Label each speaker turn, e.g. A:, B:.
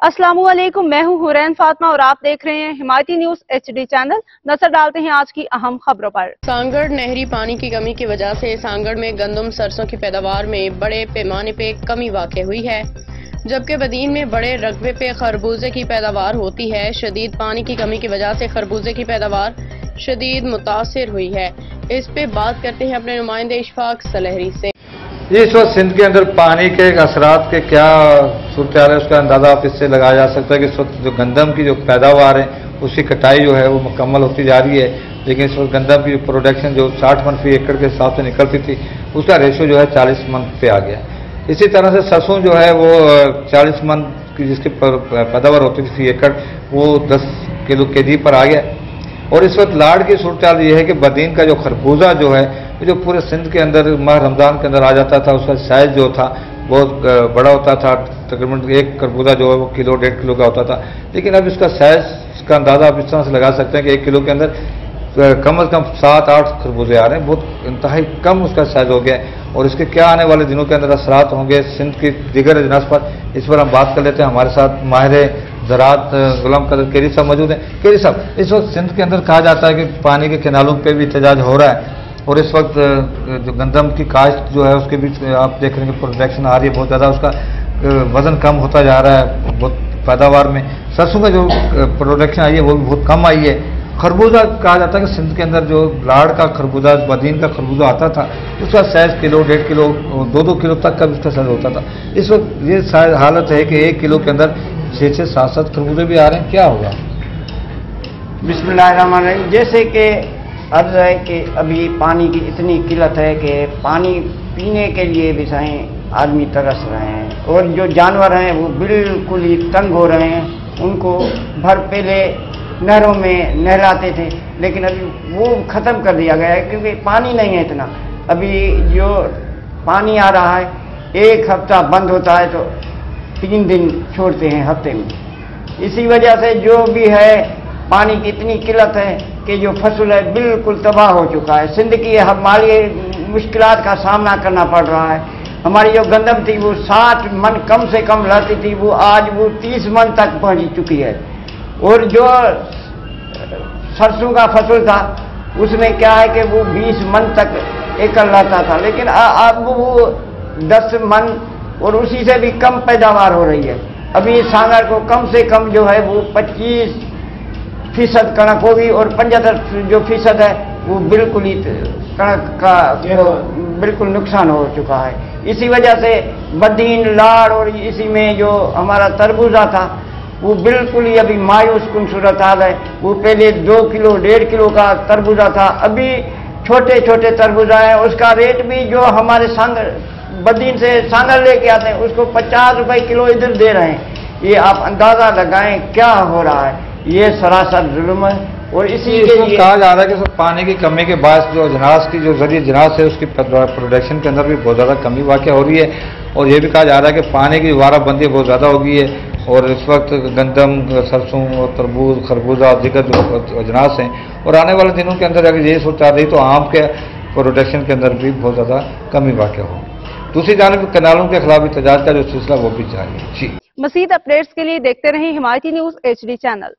A: अस्सलामुअलैकुम, मैं हूं हुरैन फातिमा और आप देख रहे हैं हिमायती न्यूज HD चैनल। नजर डालते हैं आज की अहम खबरों पर।
B: सांगड़ नहरी पानी की कमी की वजह से सांगड़ में गंदम सरसों की पैदावार में बड़े पैमाने पे कमी वाक़ हुई है, जबकि बदीन में बड़े रकबे पे खरबूजे की पैदावार होती है। शदीद पानी की कमी की वजह से खरबूजे की पैदावार शदीद मुतासिर हुई है। इस पे बात करते हैं अपने नुमाइंदे इशफाक सलहरी से।
C: इस वक्त सिंध के अंदर पानी के असरात के क्या सूरत है, उसका अंदाजा आप इससे लगाया जा सकता है कि इस वक्त जो गंदम की जो पैदावार है उसकी कटाई जो है वो मुकम्मल होती जा रही है, लेकिन इस वक्त गंदम की प्रोडक्शन जो 60 मन फी एकड़ के हिसाब से निकलती थी उसका रेशो जो है 40 मन पे आ गया। इसी तरह से सरसों जो है वो 40 मन की जिसकी पैदावार होती थी फी एकड़ वो 10 किलो केजी पर आ गया। और इस वक्त लाड़ की सूरत ये है कि बदीन का जो खरबूजा जो है जो पूरे सिंध के अंदर माह रमज़ान के अंदर आ जाता था, उसका साइज जो था बहुत बड़ा होता था, तकरीबन एक खरबूजा जो है वो किलो 1.5 किलो का होता था, लेकिन अब इसका साइज का अंदाज़ा आप इस तरह से लगा सकते हैं कि 1 किलो के अंदर कम से कम 7-8 खरबूजे आ रहे हैं। बहुत इंतहाई कम उसका साइज हो गया है और इसके क्या आने वाले दिनों के अंदर असरात होंगे सिंध की दीगर अजनास पर, इस पर हम बात कर लेते हैं। हमारे साथ माहिर ज़राअत गुलाम कदर केरी साहब मौजूद हैं। केरी साहब, इस वक्त सिंध के अंदर कहा जाता है कि पानी के किनारों पे भी एहतजाज हो रहा है और इस वक्त जो गंदम की काश्त जो है उसके बीच आप देख रहे हैं कि प्रोडक्शन आ रही है बहुत ज़्यादा, उसका वज़न कम होता जा रहा है बहुत पैदावार में। सरसों का जो प्रोडक्शन आई है वो भी बहुत कम आई है। खरबूजा कहा जाता है कि सिंध के अंदर जो लाड़ का खरबूजा बदीन का खरबूजा आता था उसका साइज़ किलो 1.5 किलो 2-2 किलो तक का उसका साइज होता था। इस वक्त ये हालत है कि 1 किलो के अंदर 6-6, 7-7 खरबूजे भी आ रहे हैं, क्या होगा?
D: बिस्मिल्लाहिर्रहमानिर्रहीम। जैसे कि अर्ज है कि अभी पानी की इतनी किल्लत है कि पानी पीने के लिए भी सही आदमी तरस रहे हैं और जो जानवर हैं वो बिल्कुल ही तंग हो रहे हैं। उनको भर पहले नहरों में नहलाते थे, लेकिन अभी वो ख़त्म कर दिया गया है क्योंकि पानी नहीं है इतना। अभी जो पानी आ रहा है 1 हफ्ता बंद होता है तो 3 दिन छोड़ते हैं हफ्ते में। इसी वजह से जो भी है पानी की इतनी किल्लत है कि जो फसल है बिल्कुल तबाह हो चुका है। सिंध की हमारी मुश्किलात का सामना करना पड़ रहा है। हमारी जो गंदम थी वो 60 मन कम से कम लाती थी, वो आज वो 30 मन तक पहुंच चुकी है। और जो सरसों का फसल था उसमें क्या है कि वो 20 मन तक एकड़ लाता था, लेकिन अब वो 10 मन और उसी से भी कम पैदावार हो रही है। अभी सांगड़ को कम से कम जो है वो 25% कणक होगी और 75 जो फीसद है वो बिल्कुल ही कणक का बिल्कुल नुकसान हो चुका है। इसी वजह से बदीन लाड़ और इसी में जो हमारा तरबूजा था वो बिल्कुल ही अभी मायूस कुन सूरत हाल है। वो पहले 2 किलो 1.5 किलो का तरबूजा था, अभी छोटे छोटे तरबूजा है। उसका रेट भी जो हमारे बदीन से सांगड़ लेके आते हैं उसको 50 रुपए किलो इधर दे रहे हैं। ये आप अंदाजा लगाएं क्या हो रहा है, ये सरासर जुल्म है। और इसी के लिए
C: कहा जा रहा है कि पानी की कमी के बाद जो अजनास की जो जरिए अजनास है उसकी प्रोडक्शन के अंदर भी बहुत ज़्यादा कमी वाक़ हो रही है। और ये भी कहा जा रहा है कि पानी की वाराबंदी बहुत ज़्यादा हो गई है और इस वक्त गंदम, सरसों और तरबूज, खरबूजा दीगर जो अजनास हैं और आने वाले दिनों के अंदर अगर ये सोचा रही तो आम के प्रोडक्शन के अंदर भी बहुत ज़्यादा कमी वाक़ हो। दूसरी जानिब कनालों के खिलाफ एहतजाज का जो सिलसिला वो भी जारी है। जी,
A: मज़ीद अपडेट्स के लिए देखते रहें हिमायती न्यूज HD चैनल।